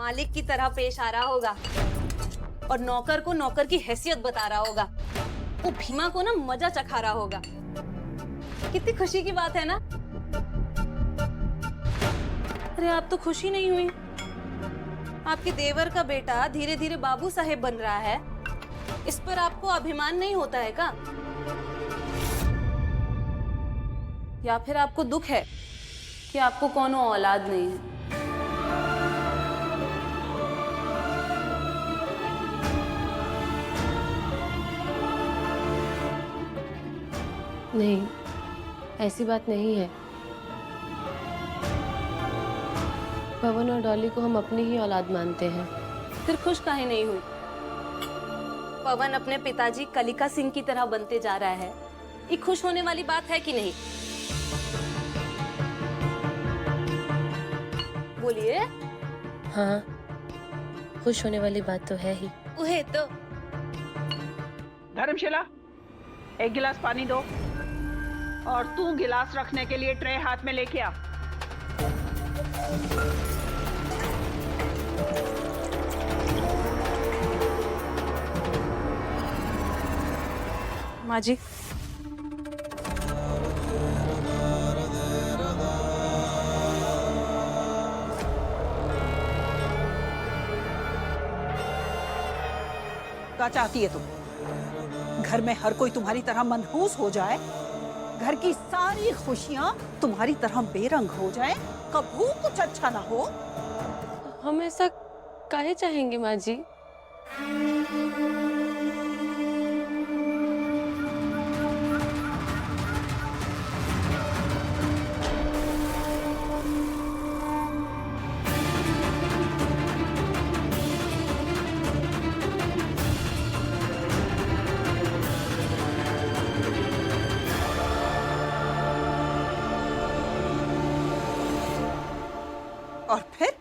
मालिक की तरह पेश आ रहा होगा और नौकर को नौकर की हैसियत बता रहा होगा। वो भीमा को ना मजा चखा रहा होगा। कितनी खुशी की बात है ना। अरे आप तो खुशी नहीं हुई। आपके देवर का बेटा धीरे धीरे बाबू साहेब बन रहा है, इस पर आपको अभिमान नहीं होता है क्या? या फिर आपको दुख है कि आपको कोनो औलाद नहीं है? नहीं, ऐसी बात नहीं है। पवन और डॉली को हम अपनी ही औलाद मानते हैं। फिर खुश काहे नहीं हुई? पवन अपने पिताजी कलिका सिंह की तरह बनते जा रहा है, ये खुश होने वाली बात है कि नहीं? बोलिए। हाँ, खुश होने वाली बात तो है ही। उहे तो। धर्मशिला, एक गिलास पानी दो और तू गिलास रखने के लिए ट्रे हाथ में लेके आ। माँ जी, क्या चाहती है तुम? घर में हर कोई तुम्हारी तरह मनहूस हो जाए, घर की सारी खुशियां तुम्हारी तरह बेरंग हो जाए, कभी कुछ अच्छा ना हो? हम ऐसा काहे चाहेंगे माँ जी? और फिर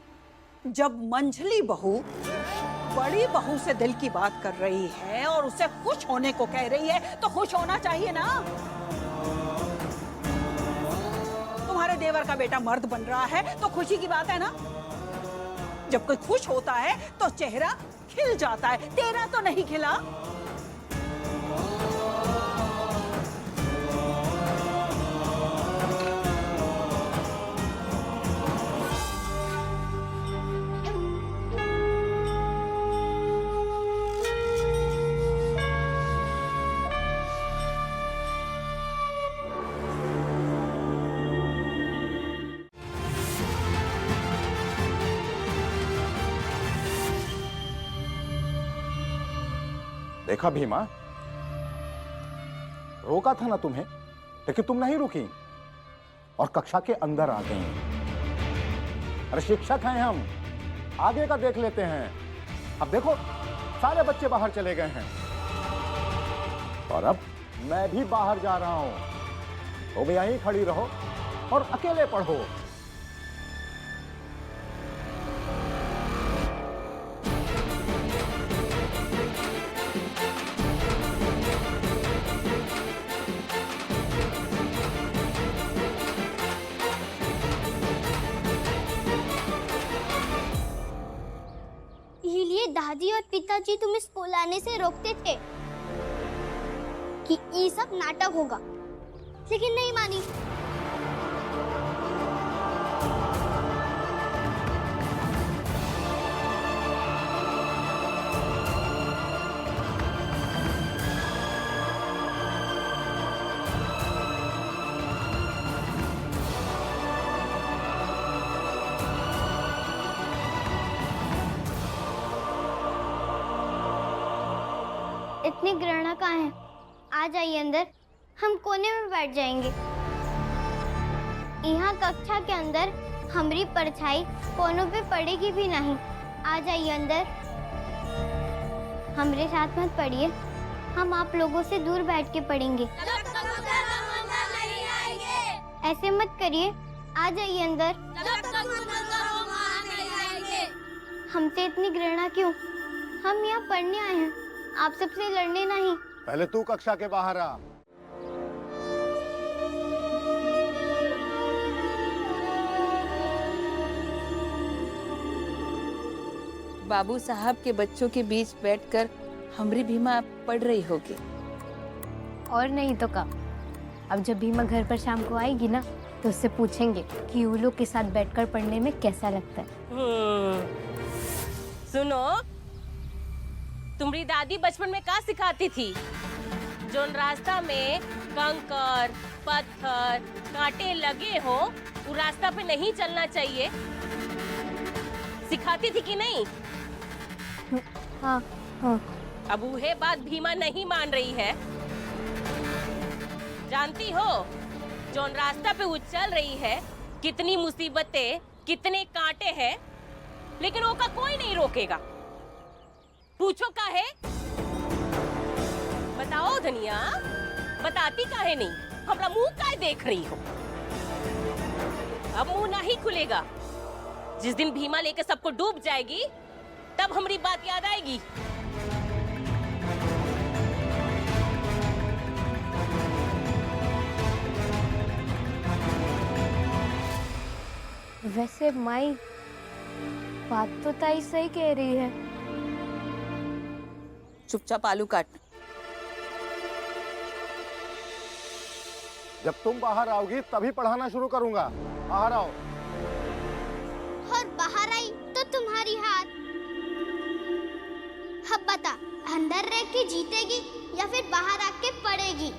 जब मंझली बहू बड़ी बहू से दिल की बात कर रही है और उसे खुश होने को कह रही है, तो खुश होना चाहिए ना। तुम्हारे देवर का बेटा मर्द बन रहा है तो खुशी की बात है ना। जब कोई खुश होता है तो चेहरा खिल जाता है, तेरा तो नहीं खिला। देखा भीमा, रोका था ना तुम्हें, लेकिन तुम नहीं रुकी और कक्षा के अंदर आ गई। अरे शिक्षक हैं हम, आगे का देख लेते हैं। अब देखो सारे बच्चे बाहर चले गए हैं और अब मैं भी बाहर जा रहा हूं। तुम यहीं खड़ी रहो और अकेले पढ़ो। इसीलिए दादी और पिताजी तुम्हें स्कूल आने से रोकते थे कि ये सब नाटक होगा, लेकिन नहीं मानी। इतनी घृणा कहाँ है? आ जाइए अंदर, हम कोने में बैठ जाएंगे। यहाँ कक्षा के अंदर हमारी परछाई कोनों पे पड़ेगी भी नहीं। आ जाइए अंदर, हमारे साथ मत पढ़िए, हम आप लोगों से दूर बैठ के पढ़ेंगे। ऐसे मत करिए, आ जाइए अंदर। हमसे इतनी घृणा क्यों? हम यहाँ पढ़ने आए हैं, आप सबसे लड़ने नहीं। पहले तू कक्षा के बाहर आ। बाबू साहब के बच्चों के बीच बैठकर हमरी भीमा पढ़ रही होगी। और नहीं तो का, अब जब भीमा घर पर शाम को आएगी ना तो उससे पूछेंगे कि उन लोग के साथ बैठकर पढ़ने में कैसा लगता है। सुनो, तुम्हारी दादी बचपन में क्या सिखाती थी? जो रास्ता में कंकर, पत्थर, कांटे लगे हो, वो रास्ता पे नहीं चलना चाहिए, सिखाती थी कि नहीं? हाँ हाँ। अब वह बात भीमा नहीं मान रही है। जानती हो, जो रास्ता पे वो चल रही है, कितनी मुसीबतें, कितने कांटे हैं, लेकिन वो का कोई नहीं रोकेगा। पूछो का है? बताओ धनिया, बताती काहे नहीं? हमरा मुंह काहे देख रही हो? अब मुंह नहीं खुलेगा। जिस दिन भीमा लेके सबको डूब जाएगी, तब हमारी बात याद आएगी। वैसे माई, बात तो ताई सही कह रही है। चुपचाप आलू काट। जब तुम बाहर आओगी तभी पढ़ाना शुरू करूंगा। बाहर आओ। और बाहर आई तो तुम्हारी हाथ। अब बता, अंदर रह के जीतेगी या फिर बाहर आके पड़ेगी?